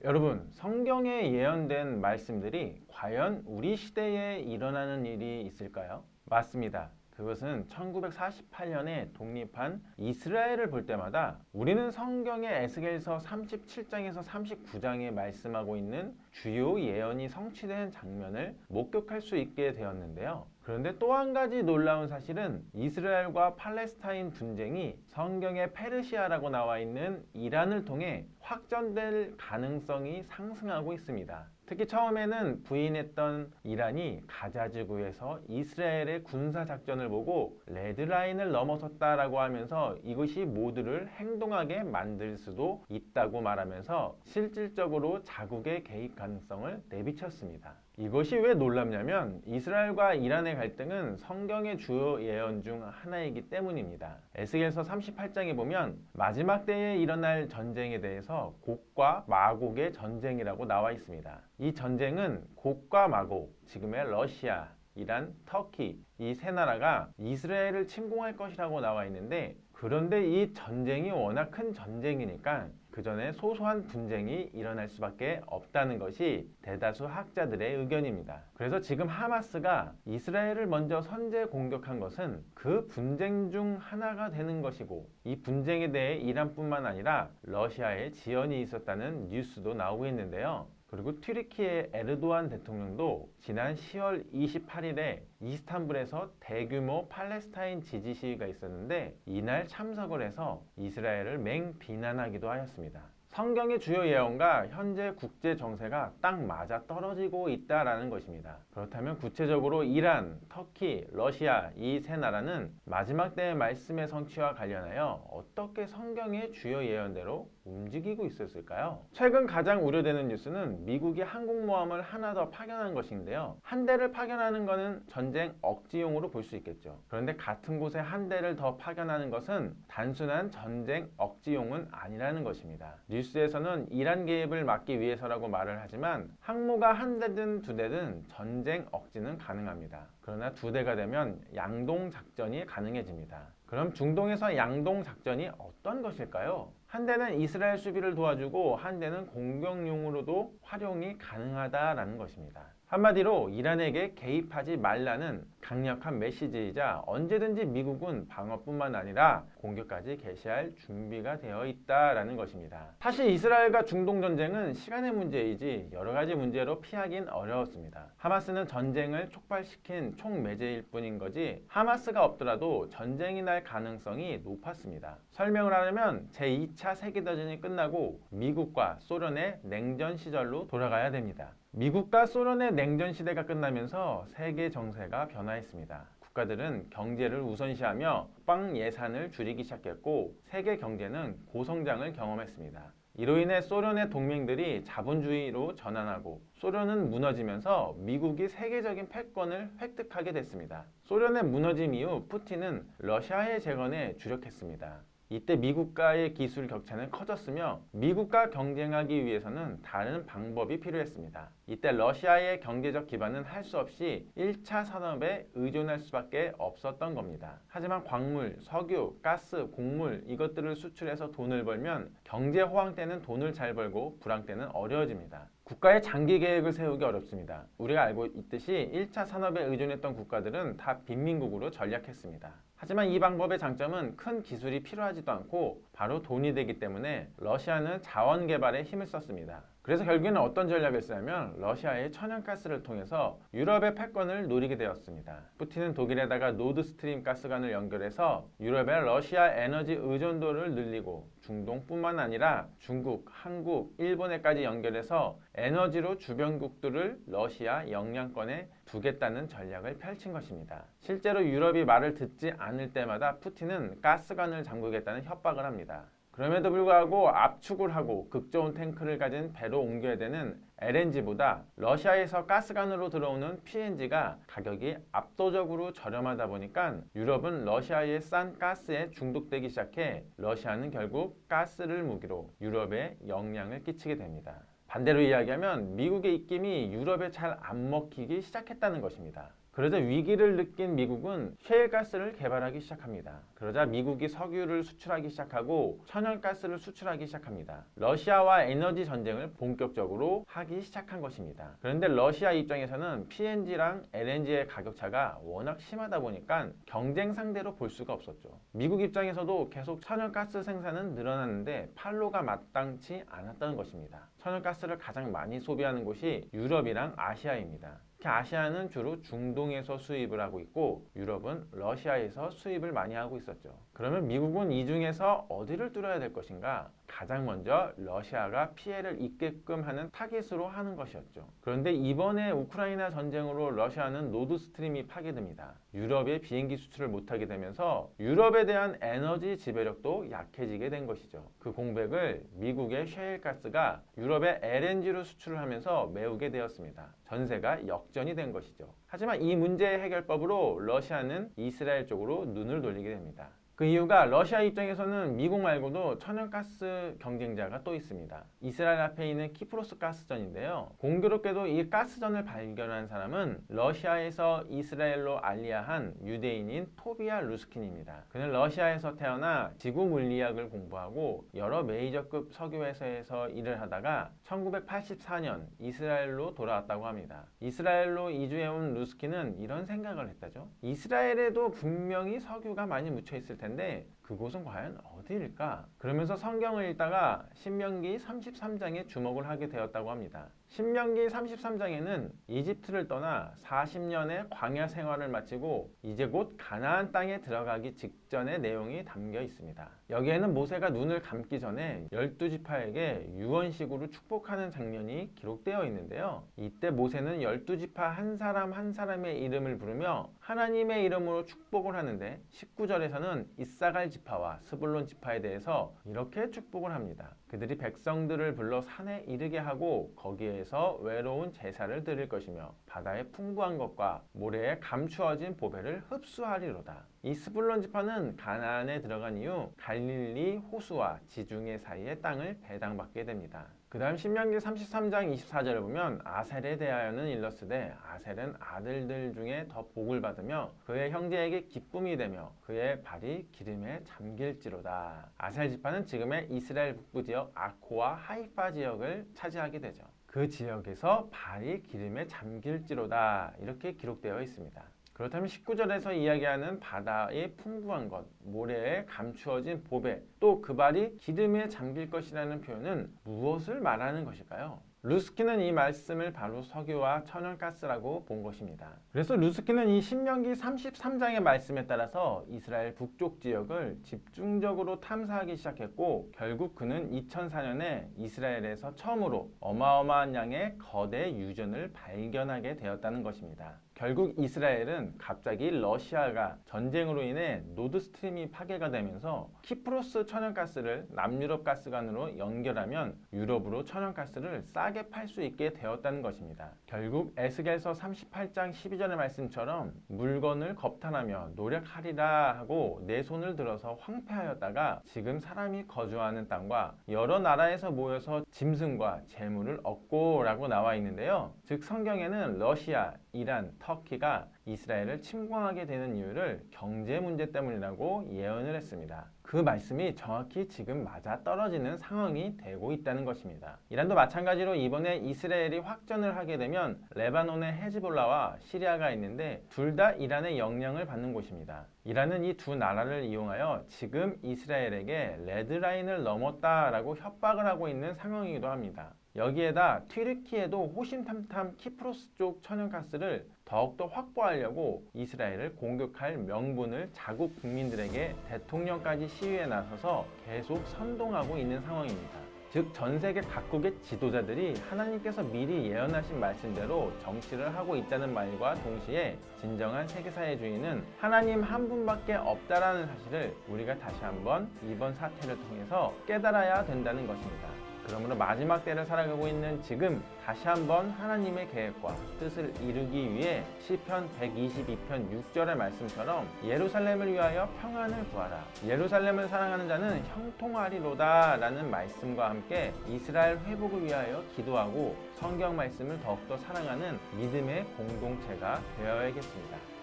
여러분, 성경에 예언된 말씀들이 과연 우리 시대에 일어나는 일이 있을까요? 맞습니다. 그것은 1948년에 독립한 이스라엘을 볼 때마다 우리는 성경의 에스겔서 37장에서 39장에 말씀하고 있는 주요 예언이 성취된 장면을 목격할 수 있게 되었는데요. 그런데 또 한 가지 놀라운 사실은 이스라엘과 팔레스타인 분쟁이 성경의 페르시아라고 나와 있는 이란을 통해 확전될 가능성이 상승하고 있습니다. 특히 처음에는 부인했던 이란이 가자지구에서 이스라엘의 군사작전을 보고 레드라인을 넘어섰다라고 하면서 이것이 모두를 행동하게 만들 수도 있다고 말하면서 실질적으로 자국의 개입 가능성을 내비쳤습니다. 이것이 왜 놀랍냐면 이스라엘과 이란의 갈등은 성경의 주요 예언 중 하나이기 때문입니다. 에스겔서 38장에 보면 마지막 때에 일어날 전쟁에 대해서 곡과 마곡의 전쟁이라고 나와 있습니다. 이 전쟁은 곡과 마곡, 지금의 러시아, 이란, 터키 이 세 나라가 이스라엘을 침공할 것이라고 나와 있는데, 그런데 이 전쟁이 워낙 큰 전쟁이니까 그 전에 소소한 분쟁이 일어날 수밖에 없다는 것이 대다수 학자들의 의견입니다. 그래서 지금 하마스가 이스라엘을 먼저 선제 공격한 것은 그 분쟁 중 하나가 되는 것이고, 이 분쟁에 대해 이란뿐만 아니라 러시아에 지연이 있었다는 뉴스도 나오고 있는데요. 그리고 튀르키의 에르도안 대통령도 지난 10월 28일에 이스탄불에서 대규모 팔레스타인 지지 시위가 있었는데 이날 참석을 해서 이스라엘을 맹비난하기도 하였습니다. 성경의 주요 예언과 현재 국제 정세가 딱 맞아 떨어지고 있다라는 것입니다. 그렇다면 구체적으로 이란, 터키, 러시아 이 세 나라는 마지막 때의 말씀의 성취와 관련하여 어떻게 성경의 주요 예언대로 움직이고 있었을까요? 최근 가장 우려되는 뉴스는 미국이 항공모함을 하나 더 파견한 것인데요. 한 대를 파견하는 것은 전쟁 억지용으로 볼 수 있겠죠. 그런데 같은 곳에 한 대를 더 파견하는 것은 단순한 전쟁 억지용은 아니라는 것입니다. 뉴스에서는 이란 개입을 막기 위해서라고 말을 하지만 항모가 한 대든 두 대든 전쟁 억지는 가능합니다. 그러나 두 대가 되면 양동 작전이 가능해집니다. 그럼 중동에서 양동 작전이 어떤 것일까요? 한 대는 이스라엘 수비를 도와주고 한 대는 공격용으로도 활용이 가능하다라는 것입니다. 한마디로 이란에게 개입하지 말라는 강력한 메시지이자 언제든지 미국은 방어뿐만 아니라 공격까지 개시할 준비가 되어 있다라는 것입니다. 사실 이스라엘과 중동 전쟁은 시간의 문제이지 여러 가지 문제로 피하긴 어려웠습니다. 하마스는 전쟁을 촉발시킨 총매제일 뿐인 거지 하마스가 없더라도 전쟁이 날 가능성이 높았습니다. 설명을 하려면 제2차 세계대전이 끝나고 미국과 소련의 냉전 시절로 돌아가야 됩니다. 미국과 소련의 냉전 시대가 끝나면서 세계 정세가 변화했습니다. 국가들은 경제를 우선시하며 국방 예산을 줄이기 시작했고 세계 경제는 고성장을 경험했습니다. 이로 인해 소련의 동맹들이 자본주의로 전환하고 소련은 무너지면서 미국이 세계적인 패권을 획득하게 됐습니다. 소련의 무너짐 이후 푸틴은 러시아의 재건에 주력했습니다. 이때 미국과의 기술 격차는 커졌으며 미국과 경쟁하기 위해서는 다른 방법이 필요했습니다. 이때 러시아의 경제적 기반은 할 수 없이 1차 산업에 의존할 수밖에 없었던 겁니다. 하지만 광물, 석유, 가스, 곡물 이것들을 수출해서 돈을 벌면 경제 호황 때는 돈을 잘 벌고 불황 때는 어려워집니다. 국가의 장기 계획을 세우기 어렵습니다. 우리가 알고 있듯이 1차 산업에 의존했던 국가들은 다 빈민국으로 전략했습니다. 하지만 이 방법의 장점은 큰 기술이 필요하지도 않고 바로 돈이 되기 때문에 러시아는 자원 개발에 힘을 썼습니다. 그래서 결국에는 어떤 전략을 쓰냐면 러시아의 천연가스를 통해서 유럽의 패권을 노리게 되었습니다. 푸틴은 독일에다가 노드스트림 가스관을 연결해서 유럽의 러시아 에너지 의존도를 늘리고 중동뿐만 아니라 중국, 한국, 일본에까지 연결해서 에너지로 주변국들을 러시아 영향권에 두겠다는 전략을 펼친 것입니다. 실제로 유럽이 말을 듣지 않을 때마다 푸틴은 가스관을 잠그겠다는 협박을 합니다. 그럼에도 불구하고 압축을 하고 극저온 탱크를 가진 배로 옮겨야 되는 LNG보다 러시아에서 가스관으로 들어오는 PNG가 가격이 압도적으로 저렴하다 보니까 유럽은 러시아의 싼 가스에 중독되기 시작해 러시아는 결국 가스를 무기로 유럽에 영향을 끼치게 됩니다. 반대로 이야기하면 미국의 입김이 유럽에 잘 안 먹히기 시작했다는 것입니다. 그러자 위기를 느낀 미국은 셰일가스를 개발하기 시작합니다. 그러자 미국이 석유를 수출하기 시작하고 천연가스를 수출하기 시작합니다. 러시아와 에너지 전쟁을 본격적으로 하기 시작한 것입니다. 그런데 러시아 입장에서는 PNG랑 LNG의 가격 차가 워낙 심하다 보니까 경쟁 상대로 볼 수가 없었죠. 미국 입장에서도 계속 천연가스 생산은 늘어났는데 판로가 마땅치 않았다는 것입니다. 천연가스를 가장 많이 소비하는 곳이 유럽이랑 아시아입니다. 특히 아시아는 주로 중동에서 수입을 하고 있고 유럽은 러시아에서 수입을 많이 하고 있었죠. 그러면 미국은 이 중에서 어디를 뚫어야 될 것인가? 가장 먼저 러시아가 피해를 입게끔 하는 타깃으로 하는 것이었죠. 그런데 이번에 우크라이나 전쟁으로 러시아는 노드스트림이 파괴됩니다. 유럽의 비행기 수출을 못하게 되면서 유럽에 대한 에너지 지배력도 약해지게 된 것이죠. 그 공백을 미국의 셰일가스가 유럽의 LNG로 수출을 하면서 메우게 되었습니다. 전세가 역전이 된 것이죠. 하지만 이 문제의 해결법으로 러시아는 이스라엘 쪽으로 눈을 돌리게 됩니다. 그 이유가 러시아 입장에서는 미국 말고도 천연가스 경쟁자가 또 있습니다. 이스라엘 앞에 있는 키프로스 가스전인데요. 공교롭게도 이 가스전을 발견한 사람은 러시아에서 이스라엘로 알리아한 유대인인 토비아 루스킨입니다. 그는 러시아에서 태어나 지구 물리학을 공부하고 여러 메이저급 석유 회사에서 일을 하다가 1984년 이스라엘로 돌아왔다고 합니다. 이스라엘로 이주해온 루스킨은 이런 생각을 했다죠. 이스라엘에도 분명히 석유가 많이 묻혀 있을 텐데 그곳은 과연 어디일까? 그러면서 성경을 읽다가 신명기 33장에 주목을 하게 되었다고 합니다. 신명기 33장에는 이집트를 떠나 40년의 광야 생활을 마치고 이제 곧 가나안 땅에 들어가기 직전의 내용이 담겨 있습니다. 여기에는 모세가 눈을 감기 전에 12지파에게 유언식으로 축복하는 장면이 기록되어 있는데요. 이때 모세는 12지파 한 사람 한 사람의 이름을 부르며 하나님의 이름으로 축복을 하는데 19절에서는 이사갈 지파와 스불론 지파에 대해서 이렇게 축복을 합니다. 그들이 백성들을 불러 산에 이르게 하고 거기에서 외로운 제사를 드릴 것이며 바다의 풍부한 것과 모래에 감추어진 보배를 흡수하리로다. 이 스불론 지파는 가나안에 들어간 이후 갈릴리 호수와 지중해 사이의 땅을 배당받게 됩니다. 그 다음 신명기 33장 24절을 보면 아셀에 대하여는 일러스되 아셀은 아들들 중에 더 복을 받으며 그의 형제에게 기쁨이 되며 그의 발이 기름에 잠길지로다. 아셀 지파는 지금의 이스라엘 북부 지역 아코와 하이파 지역을 차지하게 되죠. 그 지역에서 발이 기름에 잠길지로다 이렇게 기록되어 있습니다. 그렇다면 19절에서 이야기하는 바다의 풍부한 것, 모래에 감추어진 보배, 또 그 발이 기름에 잠길 것이라는 표현은 무엇을 말하는 것일까요? 루스킨은 이 말씀을 바로 석유와 천연가스라고 본 것입니다. 그래서 루스킨은 이 신명기 33장의 말씀에 따라서 이스라엘 북쪽 지역을 집중적으로 탐사하기 시작했고 결국 그는 2004년에 이스라엘에서 처음으로 어마어마한 양의 거대 유전을 발견하게 되었다는 것입니다. 결국 이스라엘은 갑자기 러시아가 전쟁으로 인해 노드스트림이 파괴가 되면서 키프로스 천연가스를 남유럽 가스관으로 연결하면 유럽으로 천연가스를 싸게 팔 수 있게 되었다는 것입니다. 결국 에스겔서 38장 12절의 말씀처럼 물건을 겁탈하며 노력하리라 하고 내 손을 들어서 황폐하였다가 지금 사람이 거주하는 땅과 여러 나라에서 모여서 짐승과 재물을 얻고 라고 나와 있는데요. 즉 성경에는 러시아, 이란, 터키가 이스라엘을 침공하게 되는 이유를 경제 문제 때문이라고 예언을 했습니다. 그 말씀이 정확히 지금 맞아떨어지는 상황이 되고 있다는 것입니다. 이란도 마찬가지로 이번에 이스라엘이 확전을 하게 되면 레바논의 헤즈볼라와 시리아가 있는데 둘 다 이란의 영향을 받는 곳입니다. 이란은 이 두 나라를 이용하여 지금 이스라엘에게 레드라인을 넘었다라고 협박을 하고 있는 상황이기도 합니다. 여기에다 튀르키예도 호심탐탐 키프로스 쪽 천연가스를 더욱더 확보하려고 이스라엘을 공격할 명분을 자국 국민들에게 대통령까지 시위에 나서서 계속 선동하고 있는 상황입니다. 즉 전 세계 각국의 지도자들이 하나님께서 미리 예언하신 말씀대로 정치를 하고 있다는 말과 동시에 진정한 세계사의 주인은 하나님 한 분밖에 없다라는 사실을 우리가 다시 한번 이번 사태를 통해서 깨달아야 된다는 것입니다. 그러므로 마지막 때를 살아가고 있는 지금 다시 한번 하나님의 계획과 뜻을 이루기 위해 시편 122편 6절의 말씀처럼 예루살렘을 위하여 평안을 구하라. 예루살렘을 사랑하는 자는 형통하리로다 라는 말씀과 함께 이스라엘 회복을 위하여 기도하고 성경 말씀을 더욱더 사랑하는 믿음의 공동체가 되어야겠습니다.